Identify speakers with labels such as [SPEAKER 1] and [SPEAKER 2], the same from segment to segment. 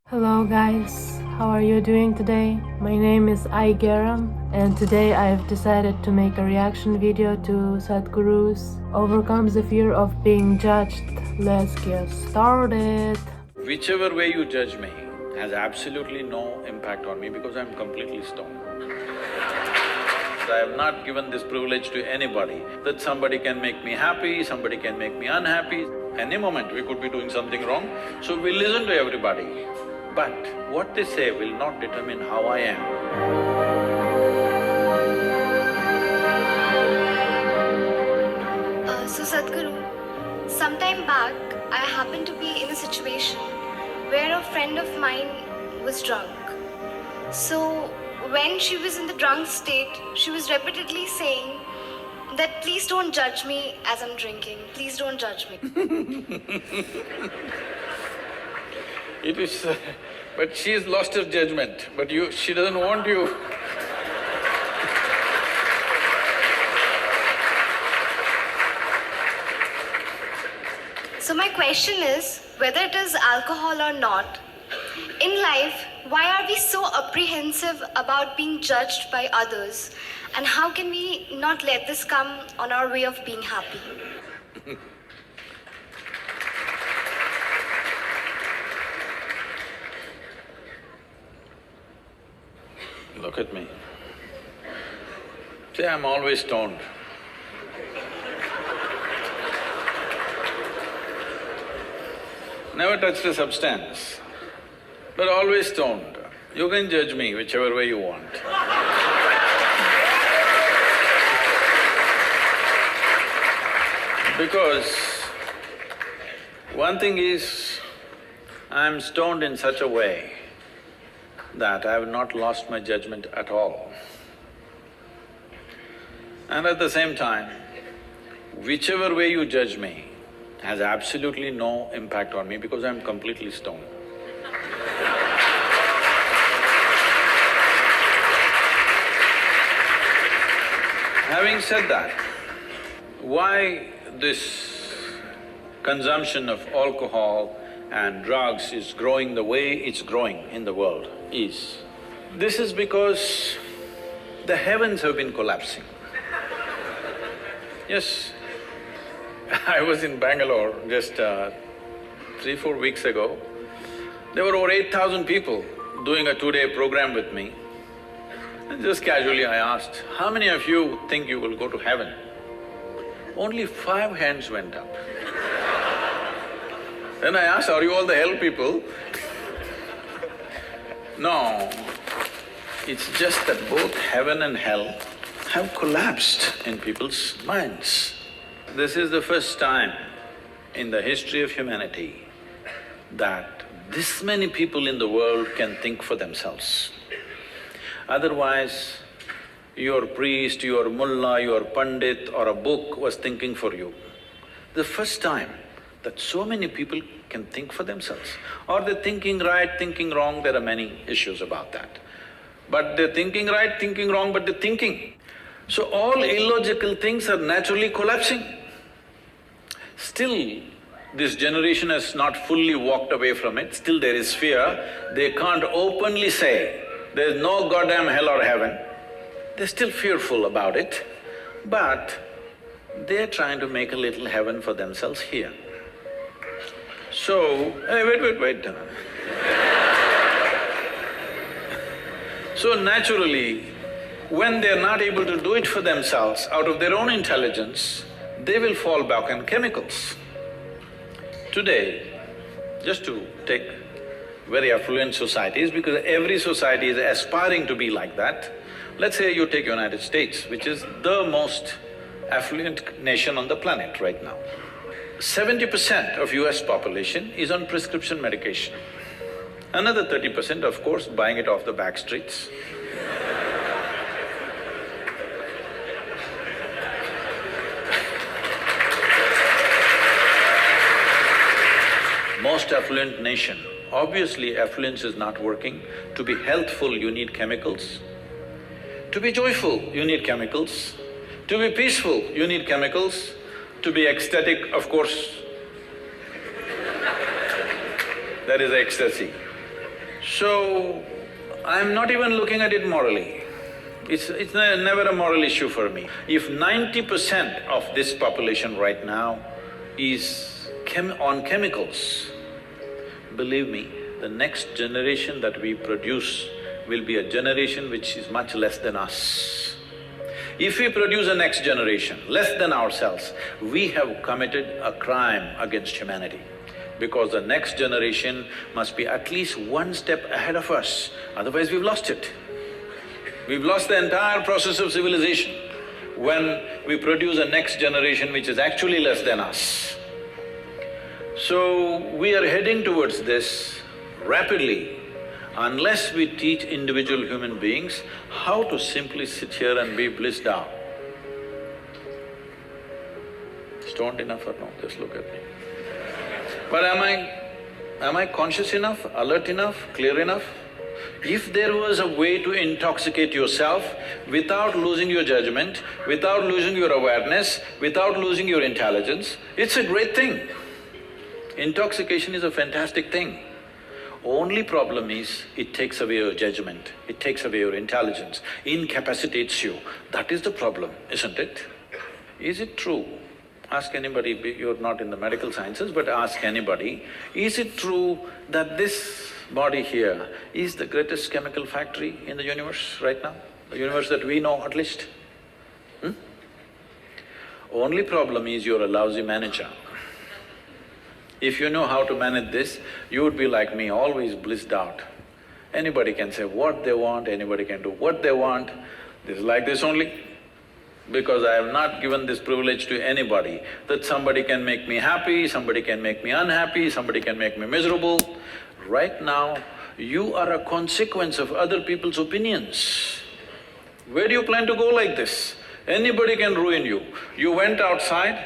[SPEAKER 1] Hello guys, how are you doing today? My name is Aigerim and today I have decided to make a reaction video to Sadhguru's Overcomes the Fear of Being Judged. Let's get started.
[SPEAKER 2] Whichever way you judge me has absolutely no impact on me because I'm completely stoned. I have not given this privilege to anybody, that somebody can make me happy, somebody can make me unhappy. Any moment we could be doing something wrong, so we listen to everybody. But what they say will not determine how I am.
[SPEAKER 3] So Sadhguru, sometime back I happened to be in a situation where a friend of mine was drunk. So when she was in the drunk state, she was repeatedly saying that please don't judge me as I'm drinking, please don't judge me.
[SPEAKER 2] It is… but she's lost her judgment, but she doesn't want you.
[SPEAKER 3] So my question is, whether it is alcohol or not, in life, why are we so apprehensive about being judged by others? And how can we not let this come on our way of being happy?
[SPEAKER 2] Look at me. See, I'm always stoned. Never touched a substance, but always stoned. You can judge me whichever way you want. Because one thing is, I'm stoned in such a way that I have not lost my judgment at all. And at the same time, whichever way you judge me has absolutely no impact on me because I'm completely stoned. Having said that, why this consumption of alcohol and drugs is growing the way it's growing in the world is, this is because the heavens have been collapsing. Yes, I was in Bangalore just 3-4 weeks ago. There were over 8,000 people doing a 2-day program with me. And just casually I asked, how many of you think you will go to heaven? Only 5 hands went up. Then I asked, are you all the hell people? No, it's just that both heaven and hell have collapsed in people's minds. This is the first time in the history of humanity that this many people in the world can think for themselves. Otherwise, your priest, your mullah, your pandit or a book was thinking for you. The first time that so many people can think for themselves. Or they're thinking right, thinking wrong, there are many issues about that. But they're thinking right, thinking wrong, but they're thinking. So all illogical things are naturally collapsing. Still, this generation has not fully walked away from it, still there is fear. They can't openly say, there's no goddamn hell or heaven. They're still fearful about it, but they're trying to make a little heaven for themselves here. So, hey, wait. So naturally, when they're not able to do it for themselves out of their own intelligence, they will fall back on chemicals. Today, just to take very affluent societies, because every society is aspiring to be like that, let's say you take United States, which is the most affluent nation on the planet right now. 70% of US population is on prescription medication. Another 30%, of course, buying it off the back streets. Most affluent nation, obviously affluence is not working. To be healthful, you need chemicals. To be joyful, you need chemicals. To be peaceful, you need chemicals. To be ecstatic, of course, that is ecstasy. So, I'm not even looking at it morally. It's never a moral issue for me. If 90% of this population right now is on chemicals, believe me, the next generation that we produce will be a generation which is much less than us. If we produce a next generation less than ourselves, we have committed a crime against humanity, because the next generation must be at least one step ahead of us, otherwise we've lost it. We've lost the entire process of civilization when we produce a next generation which is actually less than us. So, we are heading towards this rapidly unless we teach individual human beings how to simply sit here and be blissed out. Stoned enough or no? Just look at me. But am I conscious enough, alert enough, clear enough? If there was a way to intoxicate yourself without losing your judgment, without losing your awareness, without losing your intelligence, it's a great thing. Intoxication is a fantastic thing. Only problem is, it takes away your judgment, it takes away your intelligence, incapacitates you. That is the problem, isn't it? Is it true? Ask anybody, you're not in the medical sciences, but ask anybody, is it true that this body here is the greatest chemical factory in the universe right now? The universe that we know at least? Only problem is you're a lousy manager. If you know how to manage this, you would be like me, always blissed out. Anybody can say what they want, anybody can do what they want. This is like this only. Because I have not given this privilege to anybody, that somebody can make me happy, somebody can make me unhappy, somebody can make me miserable. Right now, you are a consequence of other people's opinions. Where do you plan to go like this? Anybody can ruin you. You went outside,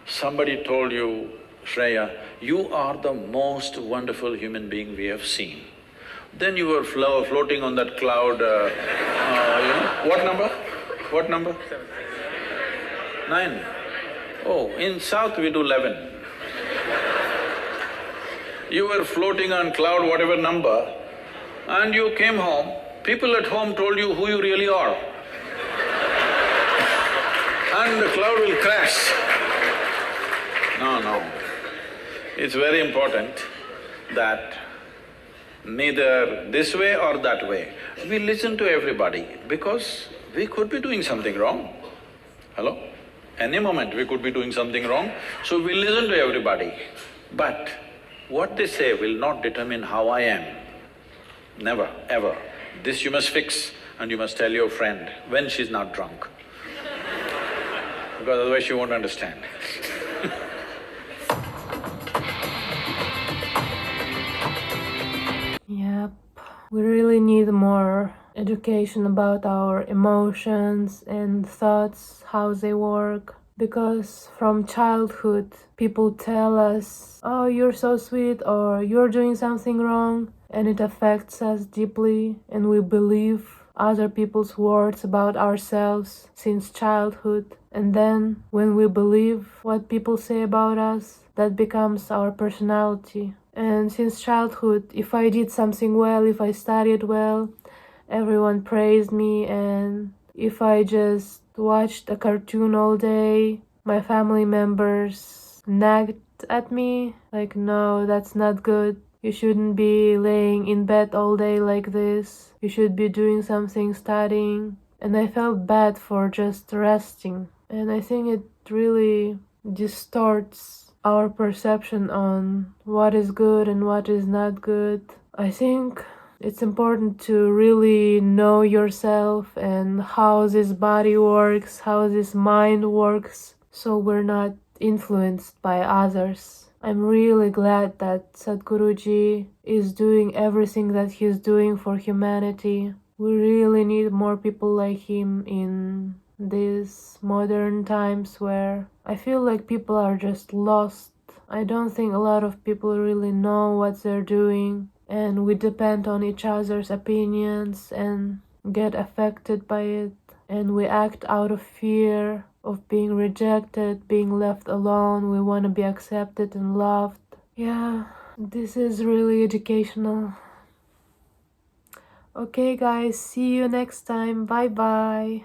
[SPEAKER 2] somebody told you, Shreya, you are the most wonderful human being we have seen. Then you were floating on that cloud, what number? What number? 9. Oh, in South we do 11. You were floating on cloud whatever number, and you came home, people at home told you who you really are. And the cloud will crash. No. It's very important that neither this way or that way, we listen to everybody, because we could be doing something wrong. Hello? Any moment we could be doing something wrong, so we listen to everybody. But what they say will not determine how I am. Never, ever. This you must fix, and you must tell your friend when she's not drunk. Because otherwise she won't understand.
[SPEAKER 1] Yep, we really need more education about our emotions and thoughts, how they work. Because from childhood, people tell us, oh, you're so sweet, or you're doing something wrong, and it affects us deeply, and we believe other people's words about ourselves since childhood. And then, when we believe what people say about us, that becomes our personality. And since childhood, if I did something well, if I studied well, everyone praised me, and if I just watched a cartoon all day, my family members nagged at me, like, no, that's not good. You shouldn't be laying in bed all day like this. You should be doing something, studying. And I felt bad for just resting. And I think it really distorts our perception on what is good and what is not good. I think it's important to really know yourself and how this body works, how this mind works, so we're not influenced by others. I'm really glad that Sadhguruji is doing everything that he's doing for humanity. We really need more people like him in these modern times where I feel like people are just lost. I don't think a lot of people really know what they're doing, and we depend on each other's opinions and get affected by it, and we act out of fear of being rejected, being left alone. We want to be accepted and loved. Yeah, this is really educational. Okay guys, see you next time. Bye bye.